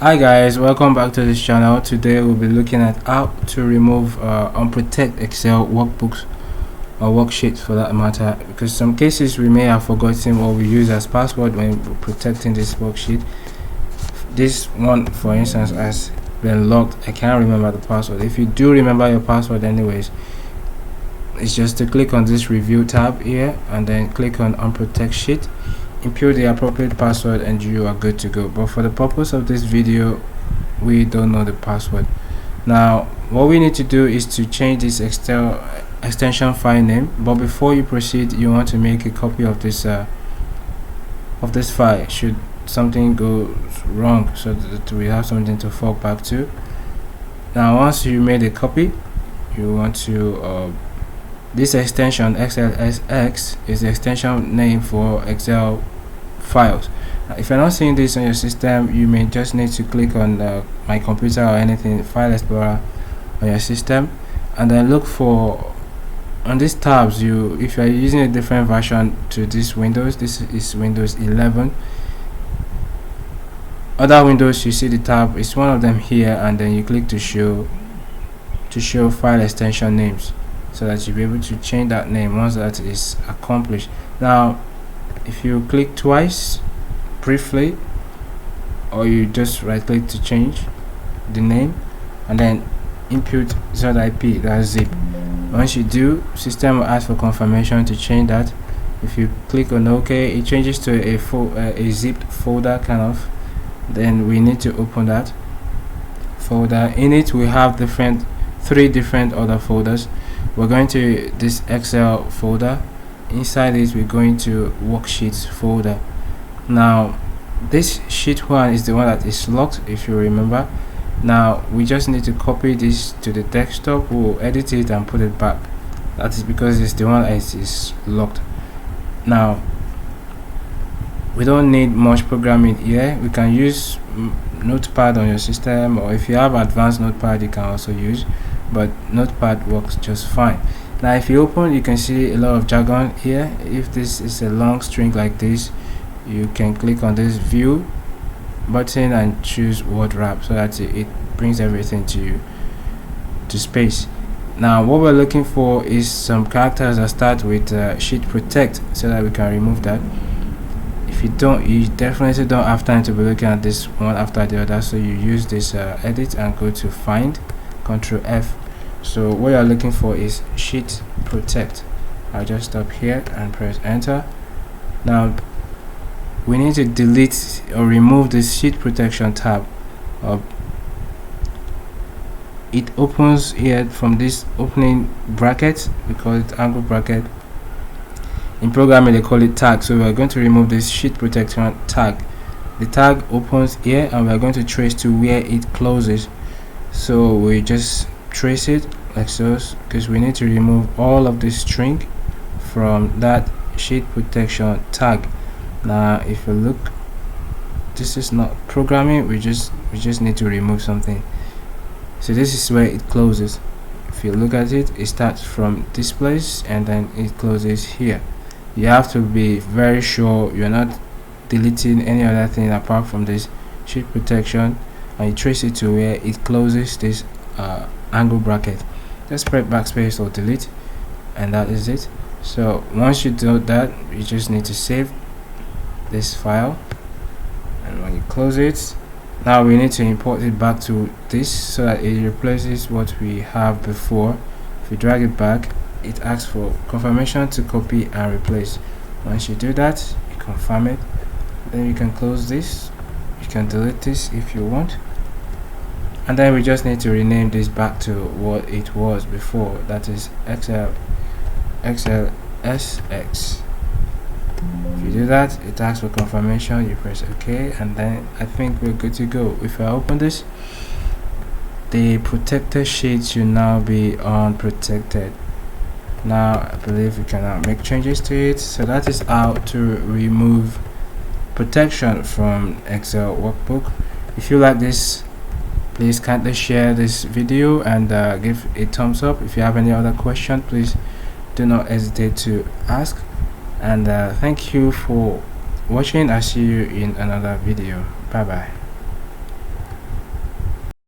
Hi guys, welcome back to this channel. Today we'll be looking at how to remove unprotect Excel workbooks or worksheets for that matter, because some cases we may have forgotten what we use as password when protecting this worksheet. This one for instance has been locked. I can't remember the password. If you do remember your password anyways, it's just to click on this review tab here and then click on unprotect sheet, input the appropriate password, and you are good to go. But for the purpose of this video, we don't know the password. Now what we need to do is to change this Excel extension file name, but before you proceed you want to make a copy of this file should something go wrong, so that we have something to fall back to. Now once you made a copy, you want to this extension XLSX is the extension name for Excel files. If you're not seeing this on your system, you may just need to click on my computer or anything, File Explorer on your system, and then look for on these tabs. If you're using a different version to this Windows, this is Windows 11. Other Windows, you see the tab, it's one of them here, and then you click to show file extension names, so that you'll be able to change that name once that is accomplished. Now if you click twice briefly, or you just right click to change the name and then input ZIP, that's zip. Once you do, system will ask for confirmation to change that. If you click on OK, it changes to a zipped folder kind of. Then we need to open that folder. In it we have three different other folders. We're going to this Excel folder. Inside it we're going to worksheets folder. Now this sheet one is the one that is locked, if you remember. Now we just need to copy this to the desktop. We'll edit it and put it back. That is because it's the one that is locked. Now we don't need much programming here. We can use Notepad on your system, or if you have advanced Notepad you can also use, but Notepad works just fine. Now if you open, you can see a lot of jargon here. If this is a long string like this, you can click on this view button and choose word wrap, so that it brings everything to space. Now what we're looking for is some characters that start with sheet protect, so that we can remove that. If you don't, you definitely don't have time to be looking at this one after the other, so you use this edit and go to find, Ctrl F. So what you're looking for is sheet protect. I'll just stop here and press enter. Now we need to delete or remove this sheet protection tab. It opens here from this opening bracket, we call it angle bracket. In programming they call it tag. So we are going to remove this sheet protection tag. The tag opens here and we are going to trace to where it closes. So we just trace it like so, because we need to remove all of this string from that sheet protection tag. Now if you look, this is not programming, we just need to remove something. So this is where it closes. If you look at it, it starts from this place and then it closes here. You have to be very sure you're not deleting any other thing apart from this sheet protection, and you trace it to where it closes this angle bracket. Just press backspace or delete, and that is it. So once you do that, you just need to save this file, and when you close it, now we need to import it back to this, so that it replaces what we have before. If you drag it back, it asks for confirmation to copy and replace. Once you do that, you confirm it, then you can close this. You can delete this if you want, and then we just need to rename this back to what it was before, that is XLSX. If you do that, it asks for confirmation, you press OK, and then I think we're good to go. If I open this, the protected sheet should now be unprotected. Now I believe we can now make changes to it. So that is how to remove protection from Excel workbook. If you like this, please kindly share this video and give a thumbs up. If you have any other question, please do not hesitate to ask. And thank you for watching. I see you in another video. Bye bye.